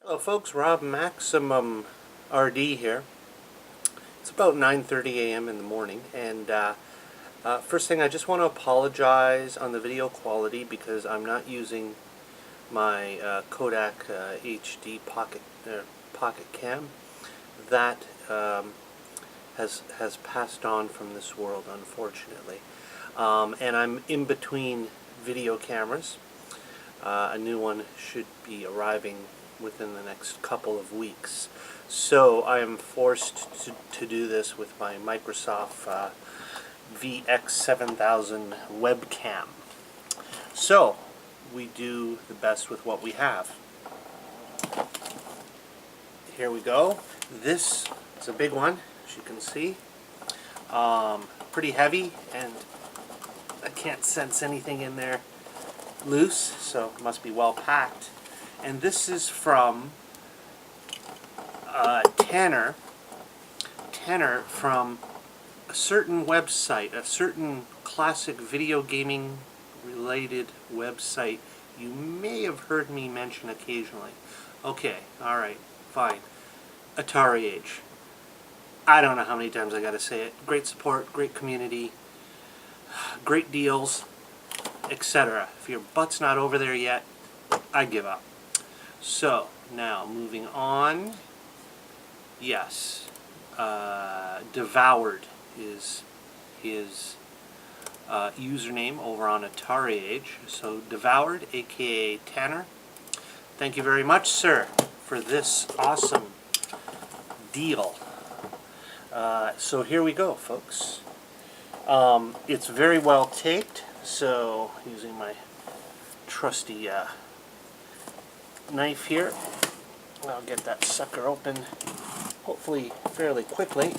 Hello folks, Rob Maximum RD here. It's about 9:30 a.m. in the morning, and first thing, I just want to apologize on the video quality because I'm not using my Kodak HD pocket cam. That has passed on from this world, unfortunately, and I'm in between video cameras. A new one should be arriving within the next couple of weeks. So I am forced to do this with my Microsoft VX7000 webcam. So we do the best with what we have. Here we go. This is a big one, as you can see. Pretty heavy, and I can't sense anything in there loose, so it must be well packed. And this is from Tanner from a certain website, a certain classic video gaming related website you may have heard me mention occasionally. Okay, alright, fine. Atari Age. I don't know how many times I gotta say it. Great support, great community, great deals, etc. If your butt's not over there yet, I give up. So, now, moving on. Yes, Devoured is his username over on Atari Age. So, Devoured, aka Tanner, thank you very much, sir, for this awesome deal. So, here we go, folks. It's very well taped, so, using my trusty knife here, I'll get that sucker open hopefully fairly quickly.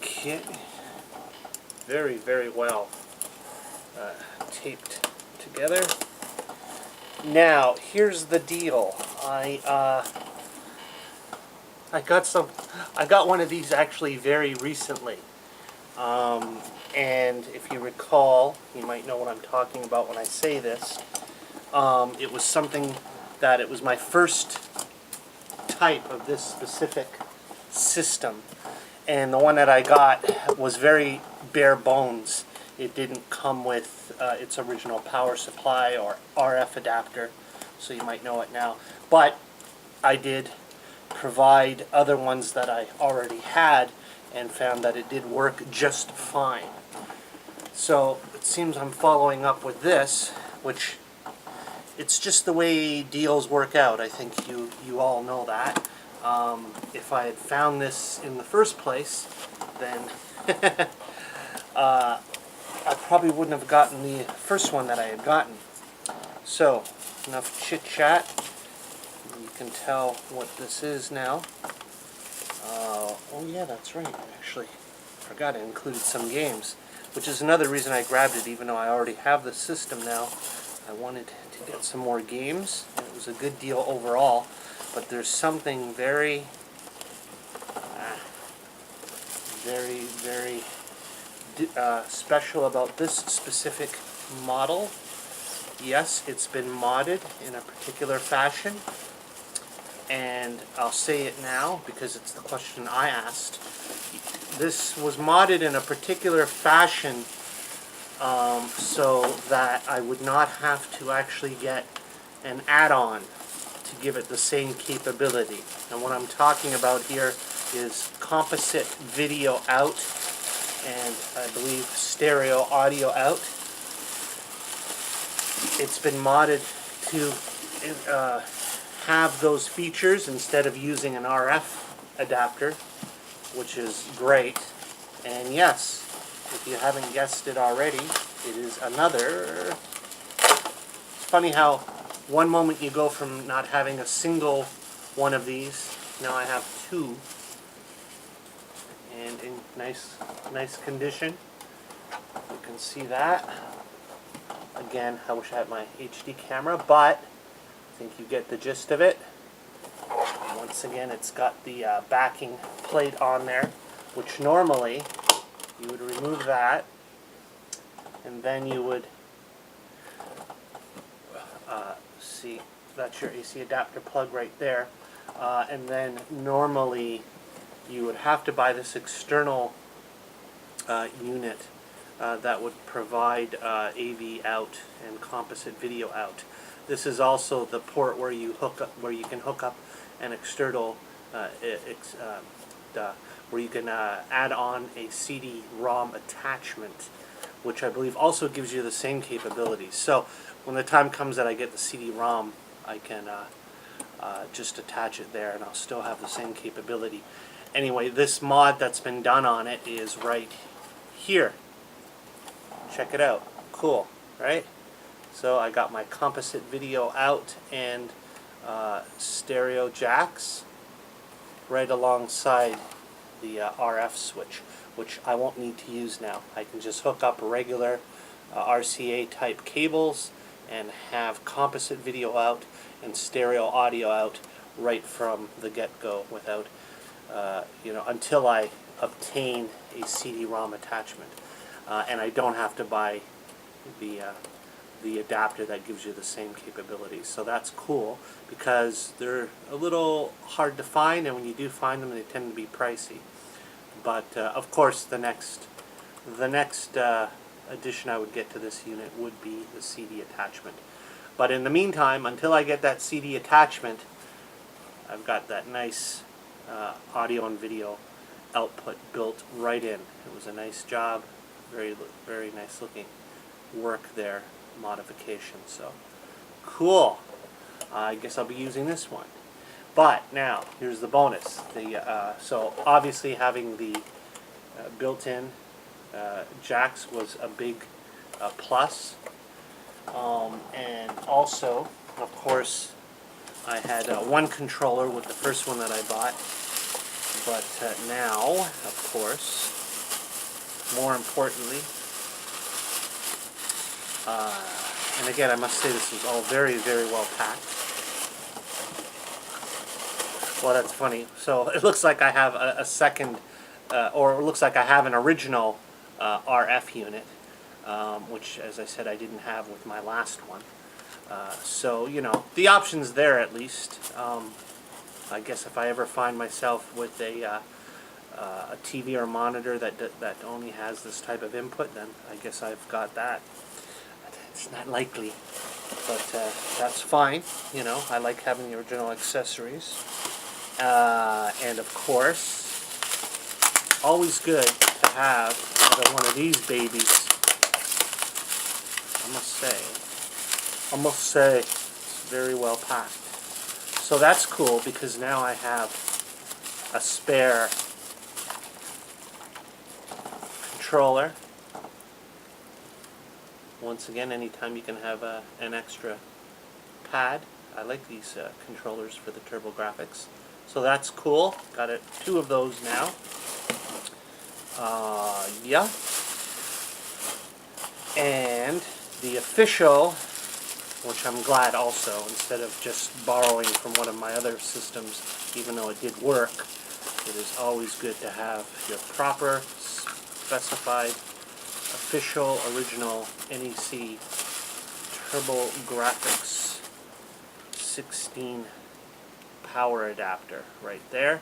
Okay, very, very well taped together. Now, here's the deal. I got one of these actually very recently. And if you recall, you might know what I'm talking about when I say this. It was something that it was my first type of this specific system. And the one that I got was very bare bones. It didn't come with its original power supply or RF adapter, so you might know it now. But I did provide other ones that I already had and found that it did work just fine. So it seems I'm following up with this, which it's just the way deals work out. I think you all know that. If I had found this in the first place, then I probably wouldn't have gotten the first one that I had gotten. So, enough chit-chat. You can tell what this is now. Oh yeah, that's right. I actually forgot I included some games, which is another reason I grabbed it, even though I already have the system now. I wanted to get some more games, and it was a good deal overall. But there's something very, very special about this specific model. Yes, it's been modded in a particular fashion, and I'll say it now because it's the question I asked. This was modded in a particular fashion so that I would not have to actually get an add-on to give it the same capability. And what I'm talking about here is composite video out and I believe stereo audio out. It's been modded to have those features instead of using an RF adapter, which is great. And yes, if you haven't guessed it already, it is another. It's funny how one moment you go from not having a single one of these, now I have two, and in nice condition. You can see that. Again, I wish I had my HD camera, but I think you get the gist of it. Once again, it's got the backing plate on there, which normally you would remove that, and then you would see, that's your AC adapter plug right there. And then normally you would have to buy this external unit that would provide AV out and composite video out. This is also the port where you can hook up an external where you can add on a CD-ROM attachment, which I believe also gives you the same capabilities. So when the time comes that I get the CD-ROM, I can just attach it there and I'll still have the same capability. Anyway, this mod that's been done on it is right here. Check it out. Cool, right? So I got my composite video out and stereo jacks right alongside the RF switch, which I won't need to use now. I can just hook up regular RCA type cables and have composite video out and stereo audio out right from the get-go without, until I obtain a CD-ROM attachment. And I don't have to buy the adapter that gives you the same capabilities. So that's cool because they're a little hard to find, and when you do find them, they tend to be pricey. But of course, the next addition I would get to this unit would be the CD attachment. But in the meantime, until I get that CD attachment, I've got that nice audio and video output built right in. It was a nice job, very nice looking work there, modification. So cool. I guess I'll be using this one. But now here's the bonus. So obviously having the built-in jacks was a big plus. And also, of course, I had one controller with the first one that I bought, but now, of course, more importantly, and again, I must say this is all very well packed. Well, that's funny. So it looks like I have a second, or it looks like I have an original RF unit, which, as I said, I didn't have with my last one. So, the option's there at least. I guess if I ever find myself with a TV or monitor that only has this type of input, then I guess I've got that. It's not likely, but that's fine. I like having the original accessories. And of course, always good to have another one of these babies. I must say, it's very well packed. So that's cool because now I have a spare controller. Once again, anytime you can have an extra pad. I like these controllers for the TurboGrafx. So that's cool. Got two of those now. Yeah. And the official, which I'm glad also, instead of just borrowing from one of my other systems, even though it did work, it is always good to have your proper, specified, official, original NEC TurboGrafx 16 power adapter right there.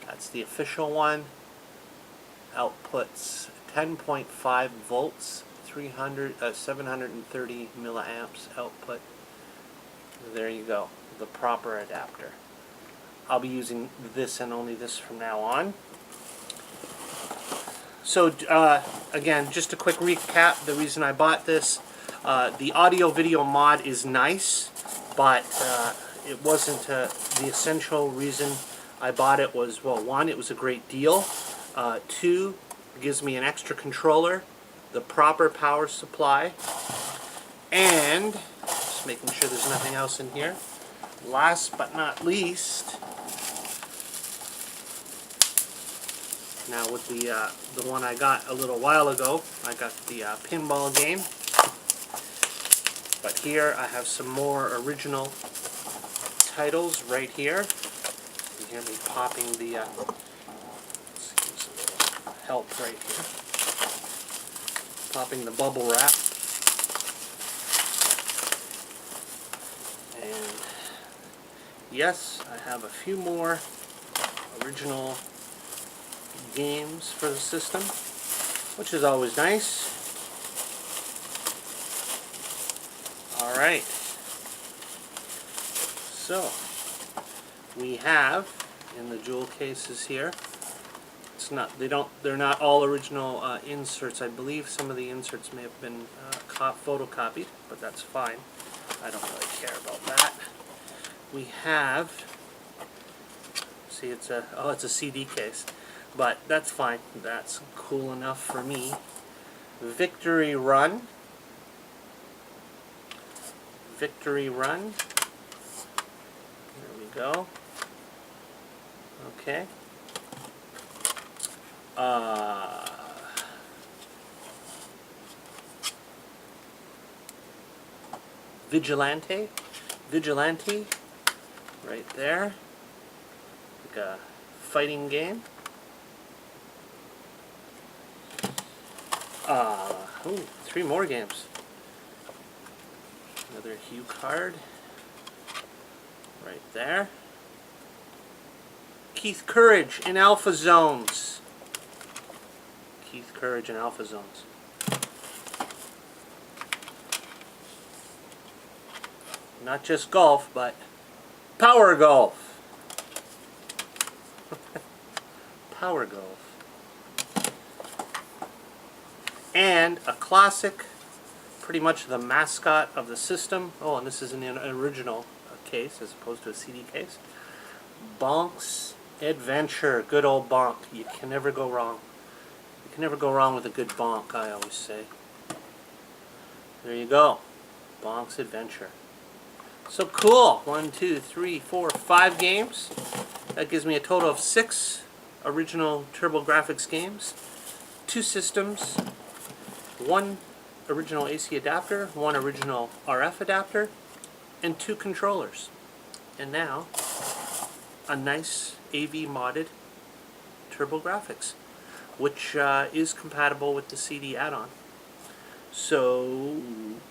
That's the official one. Outputs 10.5 volts, 730 milliamps output. There you go, the proper adapter. I'll be using this and only this from now on. So again, just a quick recap, the reason I bought this. The audio video mod is nice, but it wasn't the essential reason I bought it. Was, well, one, it was a great deal. Two, it gives me an extra controller, the proper power supply, and just making sure there's nothing else in here. Last but not least, now with the one I got a little while ago, I got the pinball game. But here I have some more original titles right here. You hear me popping the help right here. Popping the bubble wrap. And yes, I have a few more original games for the system, which is always nice. Alright. So, we have in the jewel cases here, it's not, they're not all original inserts. I believe some of the inserts may have been photocopied, but that's fine. I don't really care about that. We have, see, it's a CD case, but that's fine. That's cool enough for me. Victory Run. Victory Run. There we go. Okay. Vigilante. Vigilante. Right there. Like a fighting game. Ooh, 3 more games. Another Hue card. Right there. Keith Courage in Alpha Zones. Keith Courage in Alpha Zones. Not just golf, but power golf. Power golf. And a classic, pretty much the mascot of the system. Oh, and this is in an original case as opposed to a CD case. Bonk's Adventure. Good old Bonk. You can never go wrong. You can never go wrong with a good bonk, I always say. There you go. Bonk's Adventure. So cool. 1, 2, 3, 4, 5 games. That gives me a total of 6 original TurboGrafx games. 2 systems. 1 original AC adapter. 1 original RF adapter. And 2 controllers. And now, a nice AV modded TurboGrafx, which is compatible with the CD add-on. So,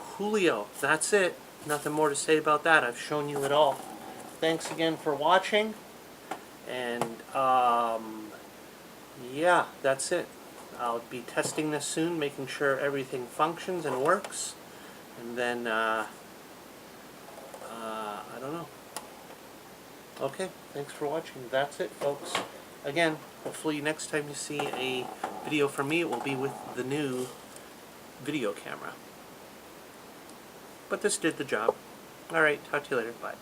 coolio. That's it. Nothing more to say about that. I've shown you it all. Thanks again for watching. And, yeah, that's it. I'll be testing this soon, making sure everything functions and works. And then, I don't know. Okay, thanks for watching. That's it, folks. Again, hopefully next time you see a video from me, it will be with the new video camera. But this did the job. Alright, talk to you later. Bye.